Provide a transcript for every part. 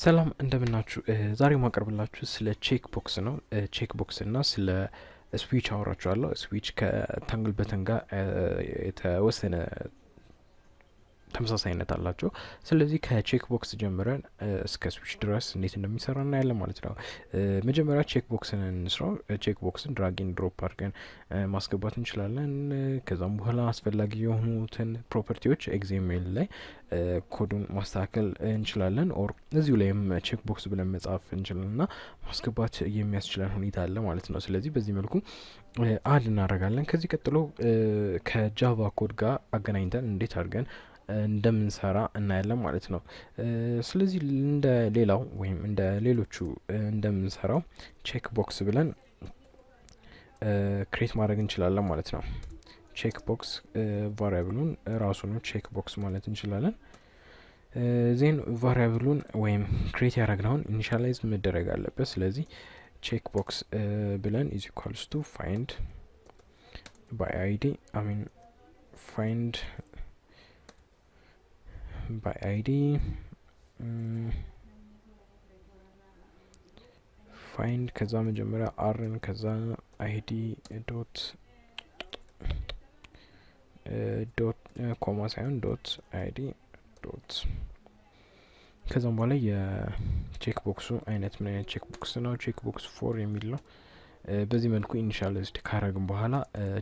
ሰላም እንደምናችሁ ዛሬ ማቀርብላችሁ ስለ ቼክ ቦክስ ነው። ቼክ ቦክስ እና ስለ ስዊች አወራችኋለሁ። ስዊች ከታንግል በተን ጋር የተወሰነ ተመሳሳይነት አላቸው። ስለዚህ ከቼክ ቦክስ ጀምረን እስከ ስዊች ድረስ እንዴት እንደሚሰራ እናያለን ማለት ነው። መጀመሪያ ቼክ ቦክስን እንስራው። ቼክ ቦክስን ድራጊን ድሮፕ አድርገን ማስገባት እንችላለን። ከዛም በኋላ አስፈላጊ የሆኑትን ፕሮፐርቲዎች ኤግዜሜል ላይ ኮዱን ማስተካከል እንችላለን። ኦር እዚሁ ላይም ቼክ ቦክስ ብለን መጻፍ እንችላለን ና ማስገባት የሚያስችለን ሁኔታ አለ ማለት ነው። ስለዚህ በዚህ መልኩ አድ እናደርጋለን። ከዚህ ቀጥሎ ከጃቫ ኮድ ጋር አገናኝተን እንዴት አድርገን እንደምንሰራ እናያለን ማለት ነው። ስለዚህ እንደ ሌላው ወይም እንደ ሌሎቹ እንደምንሰራው ቼክ ቦክስ ብለን ክሬት ማድረግ እንችላለን ማለት ነው። ቼክ ቦክስ ቫሪያብሉን ራሱ ነው ቼክ ቦክስ ማለት እንችላለን። ዜን ቫሪያብሉን ወይም ክሬት ያደረግነውን ኢኒሻላይዝ መደረግ አለበት። ስለዚህ ቼክ ቦክስ ብለን ኢዝ ኢኳልስ ቱ ፋይንድ ባይ አይዲ ፋይንድ by id find ከዛ መጀመሪያ rን ከዛ id ዶት ኮማ ሳይሆን ዶት id ዶት ከዛም በኋላ የቼክ ቦክሱ አይነት ምን አይነት ቼክ ቦክስ ነው? ቼክ ቦክስ 4 የሚል ነው። በዚህ መልኩ ኢኒሻላይዝድ ካረግን በኋላ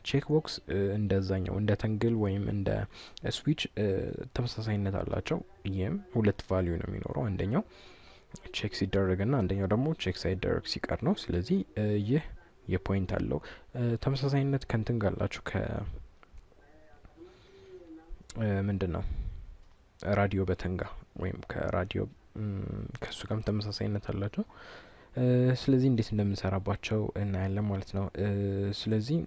ቼክ ቦክስ እንደዛኛው እንደ ተንግል ወይም እንደ ስዊች ተመሳሳይነት አላቸው። ይህም ሁለት ቫልዩ ነው የሚኖረው። አንደኛው ቼክ ሲደረግና አንደኛው ደግሞ ቼክ ሳይደረግ ሲቀር ነው። ስለዚህ ይህ የፖይንት አለው ተመሳሳይነት ከንትን ጋላችሁ ምንድን ነው ራዲዮ በተንጋ ወይም ከራዲዮ ከሱ ጋርም ተመሳሳይነት አላቸው። ስለዚህ እንዴት እንደምንሰራባቸው እናያለን ማለት ነው። ስለዚህ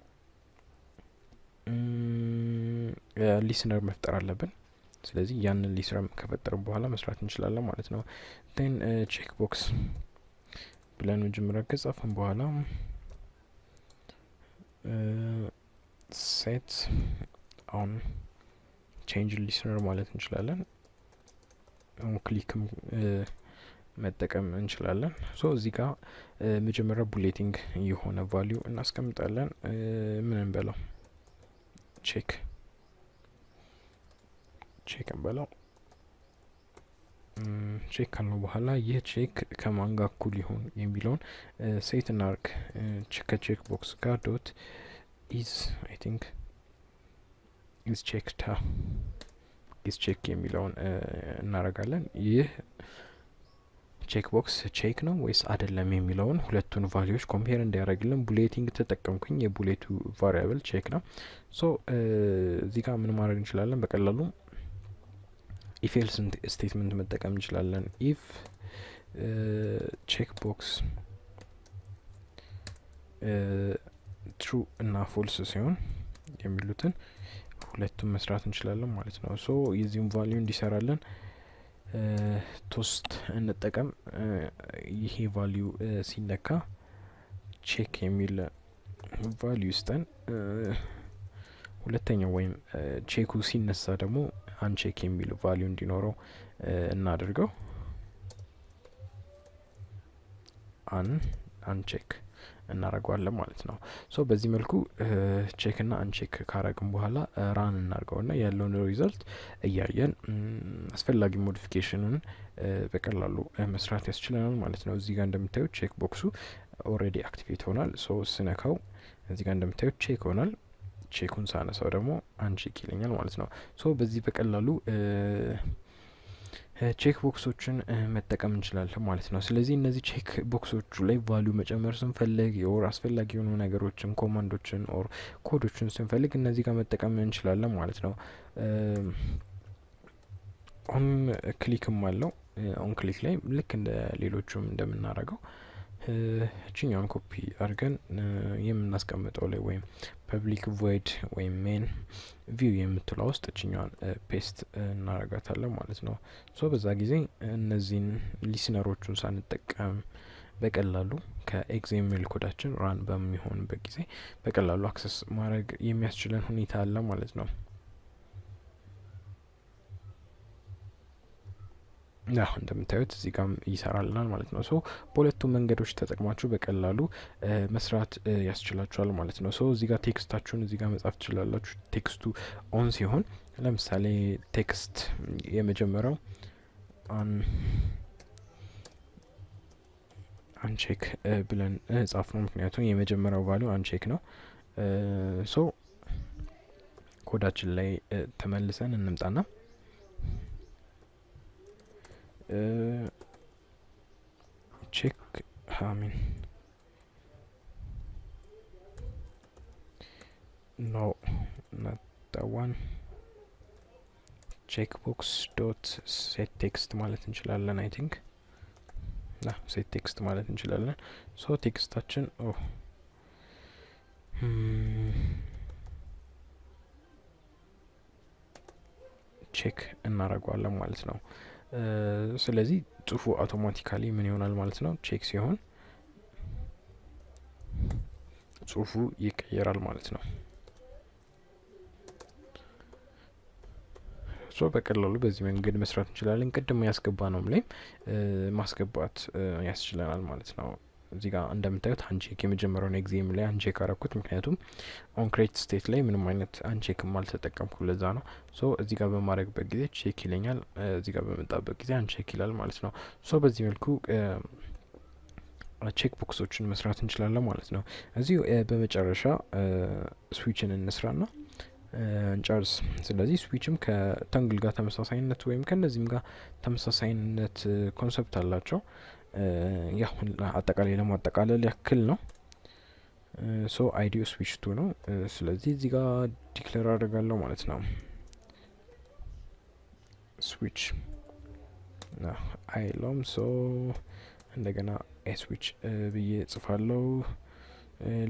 ሊስነር መፍጠር አለብን። ስለዚህ ያንን ሊስነር ከፈጠርን በኋላ መስራት እንችላለን ማለት ነው። ቴን ቼክ ቦክስ ብለን መጀመሪያ ከጻፍን በኋላ ሴት ኦን ቼንጅ ሊስነር ማለት እንችላለን። ክሊክም መጠቀም እንችላለን። ሶ እዚህ ጋር መጀመሪያ ቡሌቲንግ የሆነ ቫልዩ እናስቀምጣለን። ምን እንበለው ቼክ እንበለው። ቼክ ካልነው በኋላ ይህ ቼክ ከማን ጋር እኩል ይሆን የሚለውን ሴት እናርግ። ከቼክ ቦክስ ጋር ዶት ኢዝ አይ ቲንክ ኢዝ ቼክ ኢዝ ቼክ የሚለውን እናረጋለን። ይህ ቼክ ቦክስ ቼክ ነው ወይስ አይደለም የሚለውን ሁለቱን ቫልዩዎች ኮምፔር እንዲያደርግልን ቡሌቲንግ ተጠቀምኩኝ። የቡሌቱ ቫሪያብል ቼክ ነው። ሶ እዚህ ጋር ምን ማድረግ እንችላለን? በቀላሉ ኢፍ ኤልስ ስቴትመንት መጠቀም እንችላለን። ኢፍ ቼክ ቦክስ ትሩ እና ፎልስ ሲሆን የሚሉትን ሁለቱም መስራት እንችላለን ማለት ነው። ሶ የዚህም ቫልዩ እንዲሰራለን ቶስት እንጠቀም። ይሄ ቫልዩ ሲነካ ቼክ የሚል ቫልዩ ስጠን። ሁለተኛው ወይም ቼኩ ሲነሳ ደግሞ አንቼክ የሚል ቫልዩ እንዲኖረው እናድርገው። አንቼክ እናረጋለን ማለት ነው። ሶ በዚህ መልኩ ቼክ እና አንቼክ ካረግን በኋላ ራን እናርገውና ያለውን ሪዛልት እያየን አስፈላጊ ሞዲፊኬሽንን በቀላሉ መስራት ያስችለናል ማለት ነው። እዚህ ጋር እንደምታዩት ቼክ ቦክሱ ኦልሬዲ አክቲቬት ሆኗል። ሶ ስነካው እዚህ ጋር እንደምታዩት ቼክ ሆኗል። ቼኩን ሳነሳው ደግሞ አንቼክ ይለኛል ማለት ነው። ሶ በዚህ በቀላሉ ቼክ ቦክሶችን መጠቀም እንችላለን ማለት ነው። ስለዚህ እነዚህ ቼክ ቦክሶቹ ላይ ቫልዩ መጨመር ስንፈልግ ኦር አስፈላጊ የሆኑ ነገሮችን ኮማንዶችን ኦር ኮዶችን ስንፈልግ እነዚህ ጋር መጠቀም እንችላለን ማለት ነው። ኦን ክሊክም አለው። ኦን ክሊክ ላይ ልክ እንደ ሌሎቹም እንደምናረገው እችኛውን ኮፒ አድርገን የምናስቀምጠው ላይ ወይም ፐብሊክ ቮይድ ወይም ሜን ቪው የምትለው ውስጥ እችኛውን ፔስት እናረጋታለን ማለት ነው። ሶ በዛ ጊዜ እነዚህን ሊስነሮቹን ሳንጠቀም በቀላሉ ከኤግዜሜል ኮዳችን ራን በሚሆንበት ጊዜ በቀላሉ አክሰስ ማድረግ የሚያስችለን ሁኔታ አለ ማለት ነው። እንደምታዩት እዚህ ጋም ይሰራልናል ማለት ነው። ሶ በሁለቱም መንገዶች ተጠቅማችሁ በቀላሉ መስራት ያስችላችኋል ማለት ነው። ሶ እዚህ ጋር ቴክስታችሁን እዚህ ጋር መጻፍ ትችላላችሁ። ቴክስቱ ኦን ሲሆን ለምሳሌ ቴክስት የመጀመሪያው አንቼክ ብለን ጻፍ ነው። ምክንያቱም የመጀመሪያው ቫልዩ አንቼክ ነው። ሶ ኮዳችን ላይ ተመልሰን እንምጣና ቼክ ኖ not that one checkbox dot set text ማለት እንችላለን። አይ ቲንክ set text ማለት እንችላለን። ሶ ቴክስታችን ቼክ እናደርገዋለን ማለት ነው። ስለዚህ ጽሁፉ አውቶማቲካሊ ምን ይሆናል ማለት ነው? ቼክ ሲሆን ጽሁፉ ይቀየራል ማለት ነው። ሶ በቀላሉ በዚህ መንገድ መስራት እንችላለን። ቅድም ያስገባ ነው ላይ ማስገባት ያስችለናል ማለት ነው። እዚህ ጋር እንደምታዩት አንቼክ የመጀመሪያውን ኤግዜም ላይ አንቼክ አረኩት፣ ምክንያቱም ኦን ክሬት ስቴት ላይ ምንም አይነት አንቼክም አልተጠቀምኩ፣ ለዛ ነው። ሶ እዚህ ጋር በማድረግበት ጊዜ ቼክ ይለኛል፣ እዚህ ጋር በመጣበት ጊዜ አንቼክ ይላል ማለት ነው። ሶ በዚህ መልኩ ቼክ ቦክሶችን መስራት እንችላለን ማለት ነው። እዚሁ በመጨረሻ ስዊችን እንስራና እንጨርስ። ስለዚህ ስዊችም ከተንግል ጋር ተመሳሳይነት ወይም ከነዚህም ጋር ተመሳሳይነት ኮንሰፕት አላቸው። ያው አጠቃላይ ለማጠቃለል ያክል ነው። ሶ አይዲዮ ስዊች ቱ ነው። ስለዚህ እዚህ ጋር ዲክሌር አደርጋለሁ ማለት ነው። ስዊች አይሎም ሶ እንደገና ስዊች ብዬ ጽፋለሁ።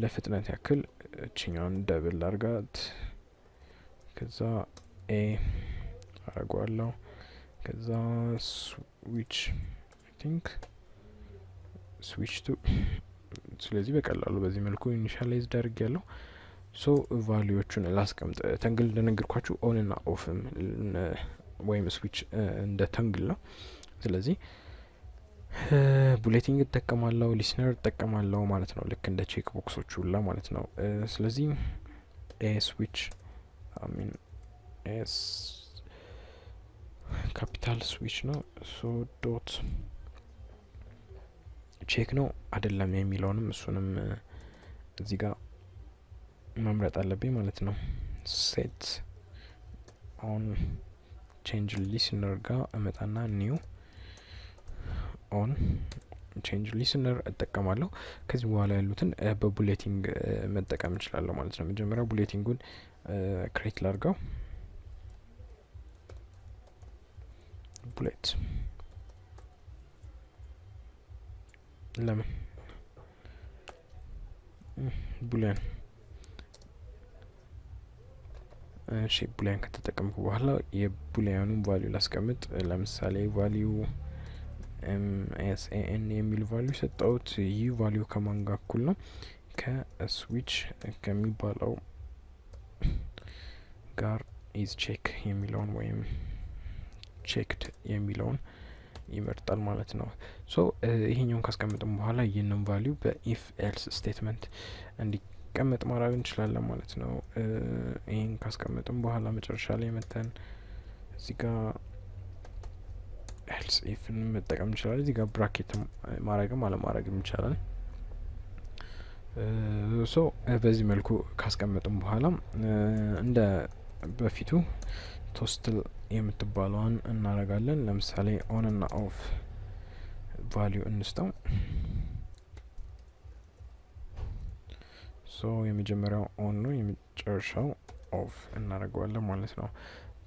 ለፍጥነት ያክል እችኛውን ደብል አርጋት፣ ከዛ ኤ አረጓለሁ፣ ከዛ ስዊች አይ ቲንክ ስዊች ቱ። ስለዚህ በቀላሉ በዚህ መልኩ ኢኒሻላይዝ ዳርግ ያለው። ሶ ቫልዩዎቹን ላስቀምጥ። ተንግል እንደነገርኳችሁ ኦን እና ኦፍም ወይም ስዊች እንደ ተንግል ነው። ስለዚህ ቡሌቲንግ እጠቀማለሁ፣ ሊስነር እጠቀማለሁ ማለት ነው። ልክ እንደ ቼክ ቦክሶቹ ሁላ ማለት ነው። ስለዚህ ስዊች ሚን ኤስ ካፒታል ስዊች ነው። ሶ ዶት ቼክ ነው አይደለም የሚለውንም እሱንም እዚህ ጋር መምረጥ አለብኝ ማለት ነው። ሴት ኦን ቼንጅ ሊስነር ጋር እመጣና ኒው ኦን ቼንጅ ሊስነር እጠቀማለሁ። ከዚህ በኋላ ያሉትን በቡሌቲንግ መጠቀም እንችላለሁ ማለት ነው። መጀመሪያ ቡሌቲንጉን ክሬት ላርገው። ቡሌት ለምን ቡሊያን እሺ፣ ቡሊያን ከተጠቀምኩ በኋላ የቡሊያኑን ቫልዩ ላስቀምጥ። ለምሳሌ ቫልዩ ኤምኤስኤን የሚል ቫልዩ ሰጠውት። ይህ ቫልዩ ከማን ጋር እኩል ነው? ከስዊች ከሚባለው ጋር ኢዝ ቼክ የሚለውን ወይም ቼክድ የሚለውን ይመርጣል ማለት ነው። ሶ ይሄኛውን ካስቀመጥም በኋላ ይህንን ቫልዩ በኢፍ ኤልስ ስቴትመንት እንዲቀመጥ ማድረግ እንችላለን ማለት ነው። ይህን ካስቀመጥም በኋላ መጨረሻ ላይ መተን እዚህ ጋር ኤልስ ኢፍን መጠቀም እንችላለን። እዚህ ጋር ብራኬት ማድረግም አለማድረግም ይቻላል። ሶ በዚህ መልኩ ካስቀመጥም በኋላ እንደ በፊቱ ቶስትል የምትባለዋን እናረጋለን። ለምሳሌ ኦን እና ኦፍ ቫልዩ እንስተው። ሶ የመጀመሪያው ኦን ነው፣ የመጨረሻው ኦፍ እናደርገዋለን ማለት ነው።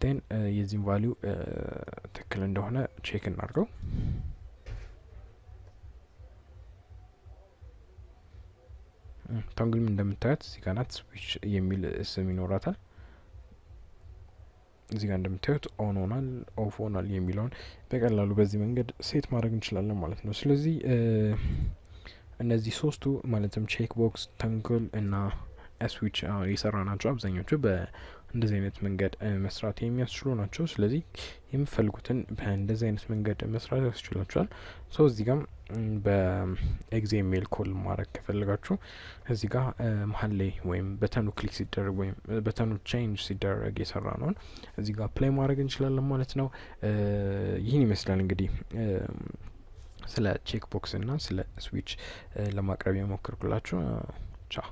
ቴን የዚህም ቫልዩ ትክክል እንደሆነ ቼክ እናድርገው። ታንግልም እንደምታዩት እዚህ ጋር ናት። ስዊች የሚል ስም ይኖራታል። እዚህ ጋር እንደምታዩት ኦን ሆናል፣ ኦፍ ሆናል የሚለውን በቀላሉ በዚህ መንገድ ሴት ማድረግ እንችላለን ማለት ነው። ስለዚህ እነዚህ ሶስቱ ማለትም ቼክ ቦክስ፣ ታንግል እና ስዊች የሰራ ናቸው አብዛኞቹ በእንደዚህ አይነት መንገድ መስራት የሚያስችሉ ናቸው። ስለዚህ የምፈልጉትን በእንደዚህ አይነት መንገድ መስራት ያስችላችኋል። ሶ እዚህ ጋር በኤግዜሜል ኮል ማድረግ ከፈለጋችሁ እዚህ ጋር መሀል ላይ ወይም በተኑ ክሊክ ሲደረግ ወይም በተኑ ቼንጅ ሲደረግ የሰራ ነውን እዚህ ጋር ፕሌይ ማድረግ እንችላለን ማለት ነው። ይህን ይመስላል እንግዲህ ስለ ቼክ ቦክስ እና ስለ ስዊች ለማቅረብ የሞከርኩላችሁ። ቻው